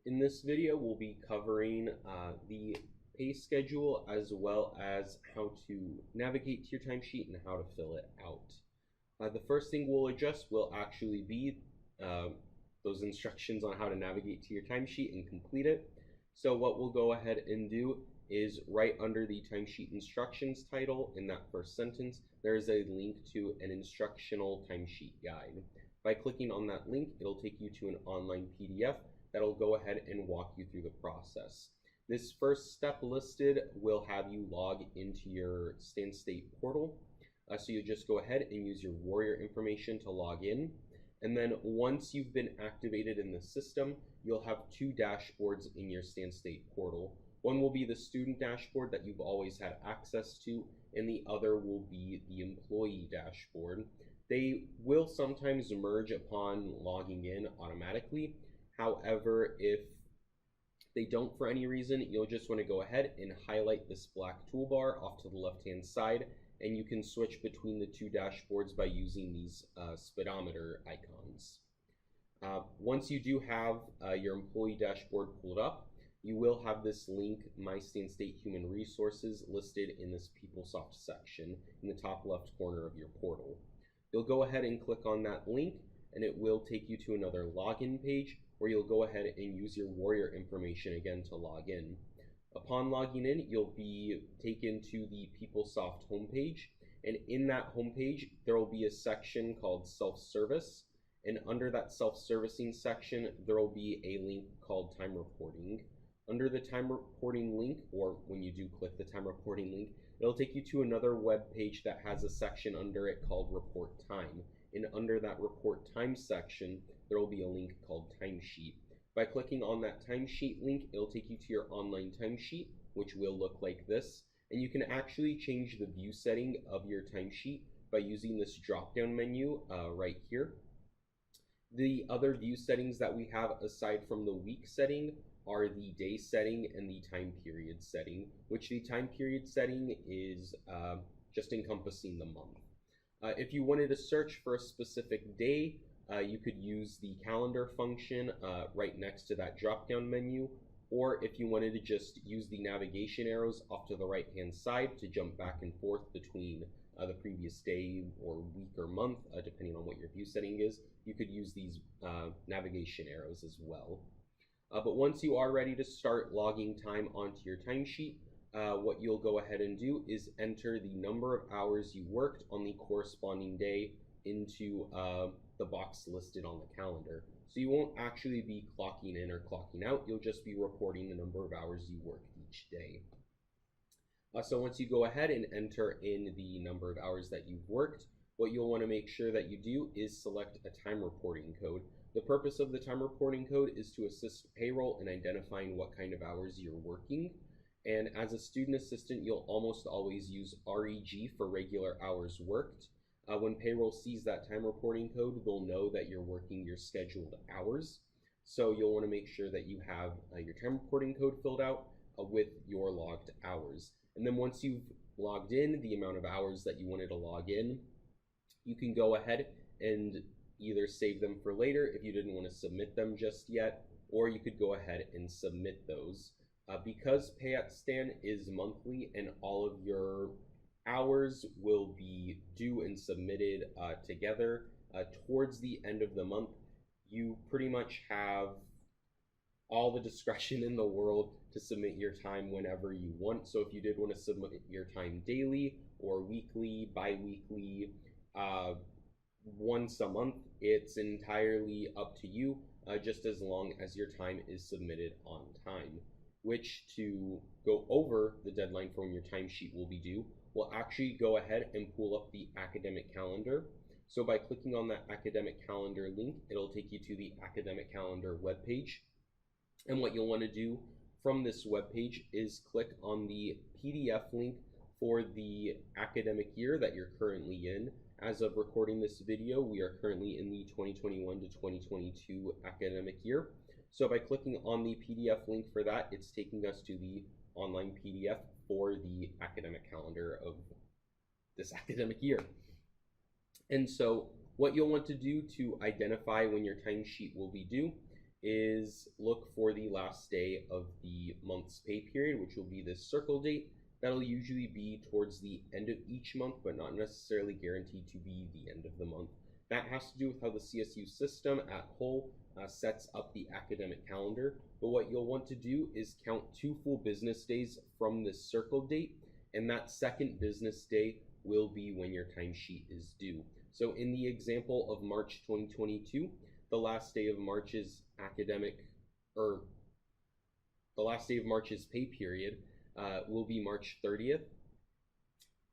In this video, we'll be covering the pay schedule as well as how to navigate to your timesheet and how to fill it out. The first thing we'll adjust will actually be those instructions on how to navigate to your timesheet and complete it. So what we'll go ahead and do is right under the timesheet instructions title in that first sentence, there is a link to an instructional timesheet guide. By clicking on that link, it'll take you to an online PDF that'll go ahead and walk you through the process. This first step listed will have you log into your Stand State portal. So you just go ahead and use your Warrior information to log in. And then once you've been activated in the system, you'll have two dashboards in your Stand State portal. One will be the student dashboard that you've always had access to, and the other will be the employee dashboard. They will sometimes merge upon logging in automatically. However, if they don't for any reason, you'll just want to go ahead and highlight this black toolbar off to the left-hand side, and you can switch between the two dashboards by using these speedometer icons. Once you do have your employee dashboard pulled up, you will have this link, My Stand State Human Resources, listed in this PeopleSoft section in the top left corner of your portal. You'll go ahead and click on that link, and it will take you to another login page where you'll go ahead and use your Warrior information again to log in. Upon logging in, you'll be taken to the PeopleSoft homepage, and in that homepage, there will be a section called Self-Service, and under that self-servicing section, there will be a link called Time Reporting. Under the Time Reporting link, or when you do click the Time Reporting link, it'll take you to another web page that has a section under it called Report Time. And under that Report Time section, there will be a link called Timesheet. By clicking on that Timesheet link, it'll take you to your online timesheet, which will look like this. And you can actually change the view setting of your timesheet by using this drop-down menu right here. The other view settings that we have aside from the week setting are the day setting and the time period setting, which the time period setting is just encompassing the month. If you wanted to search for a specific day, you could use the calendar function right next to that drop-down menu, or if you wanted to just use the navigation arrows off to the right-hand side to jump back and forth between the previous day or week or month, depending on what your view setting is, you could use these navigation arrows as well. But once you are ready to start logging time onto your timesheet, what you'll go ahead and do is enter the number of hours you worked on the corresponding day into the box listed on the calendar. So you won't actually be clocking in or clocking out, you'll just be reporting the number of hours you worked each day. So once you go ahead and enter in the number of hours that you've worked, what you'll want to make sure that you do is select a time reporting code. The purpose of the time reporting code is to assist payroll in identifying what kind of hours you're working. And as a student assistant, you'll almost always use REG for regular hours worked. When payroll sees that time reporting code, they'll know that you're working your scheduled hours. So you'll want to make sure that you have your time reporting code filled out with your logged hours. And then once you've logged in the amount of hours that you wanted to log in, you can go ahead and either save them for later if you didn't want to submit them just yet, or you could go ahead and submit those. Because Pay at Stan is monthly and all of your hours will be due and submitted together towards the end of the month, you pretty much have all the discretion in the world to submit your time whenever you want. So if you did want to submit your time daily or weekly, bi-weekly, once a month, it's entirely up to you, just as long as your time is submitted on time. Which, to go over the deadline for when your timesheet will be due, will actually go ahead and pull up the academic calendar. So by clicking on that academic calendar link, it'll take you to the academic calendar webpage. And what you'll want to do from this webpage is click on the PDF link for the academic year that you're currently in. As of recording this video, we are currently in the 2021 to 2022 academic year. So by clicking on the PDF link for that, it's taking us to the online PDF for the academic calendar of this academic year. And so what you'll want to do to identify when your timesheet will be due is look for the last day of the month's pay period, which will be this circle date. That'll usually be towards the end of each month, but not necessarily guaranteed to be the end of the month. That has to do with how the CSU system at whole sets up the academic calendar. But what you'll want to do is count 2 full business days from this circle date, and that second business day will be when your timesheet is due. So in the example of March 2022, the last day of March's pay period will be March 30th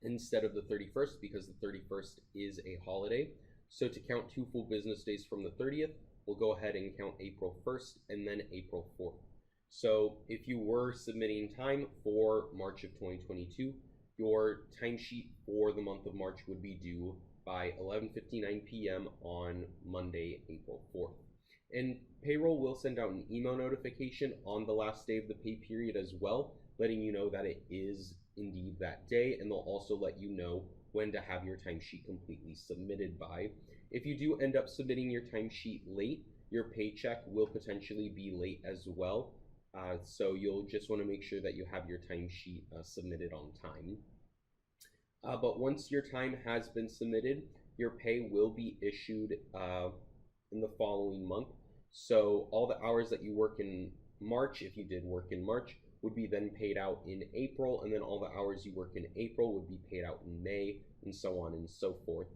instead of the 31st, because the 31st is a holiday. So to count 2 full business days from the 30th, we'll go ahead and count April 1st and then April 4th. So if you were submitting time for March of 2022, your timesheet for the month of March would be due by 11:59 p.m. on Monday, April 4th. And payroll will send out an email notification on the last day of the pay period as well, letting you know that it is indeed that day, and they'll also let you know when to have your timesheet completely submitted by. If you do end up submitting your timesheet late, your paycheck will potentially be late as well. So you'll just want to make sure that you have your timesheet submitted on time. But once your time has been submitted, your pay will be issued in the following month. So all the hours that you work in March, if you did work in March, would be then paid out in April, and then all the hours you work in April would be paid out in May, and so on and so forth.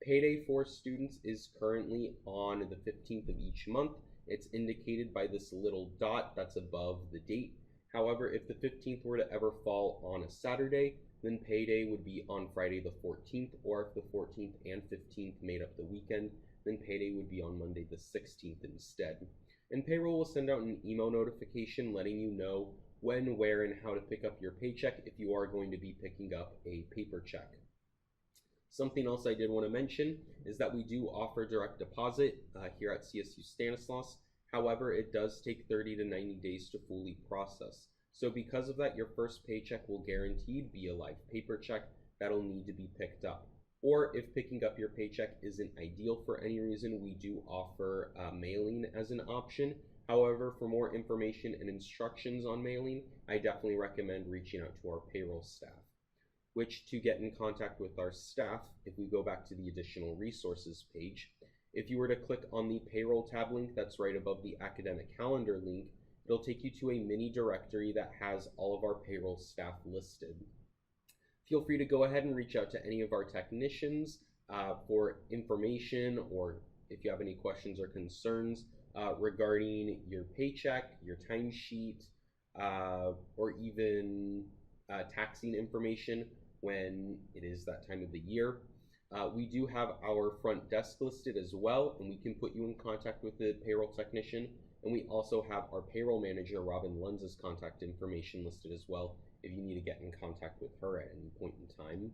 Payday for students is currently on the 15th of each month. It's indicated by this little dot that's above the date. However, if the 15th were to ever fall on a Saturday, then payday would be on Friday the 14th, or if the 14th and 15th made up the weekend, then payday would be on Monday the 16th instead. And payroll will send out an email notification letting you know when, where, and how to pick up your paycheck if you are going to be picking up a paper check. Something else I did want to mention is that we do offer direct deposit here at CSU Stanislaus. However, it does take 30 to 90 days to fully process. So because of that, your first paycheck will guaranteed be a live paper check that'll need to be picked up. Or if picking up your paycheck isn't ideal for any reason, we do offer mailing as an option. However, for more information and instructions on mailing, I definitely recommend reaching out to our payroll staff. Which, to get in contact with our staff, if we go back to the additional resources page, if you were to click on the payroll tab link that's right above the academic calendar link, it'll take you to a mini directory that has all of our payroll staff listed. Feel free to go ahead and reach out to any of our technicians for information, or if you have any questions or concerns regarding your paycheck, your timesheet, or even taxing information when it is that time of the year. We do have our front desk listed as well, and we can put you in contact with the payroll technician. And we also have our payroll manager, Robin Lenz's contact information listed as well if you need to get in contact with her at any point in time.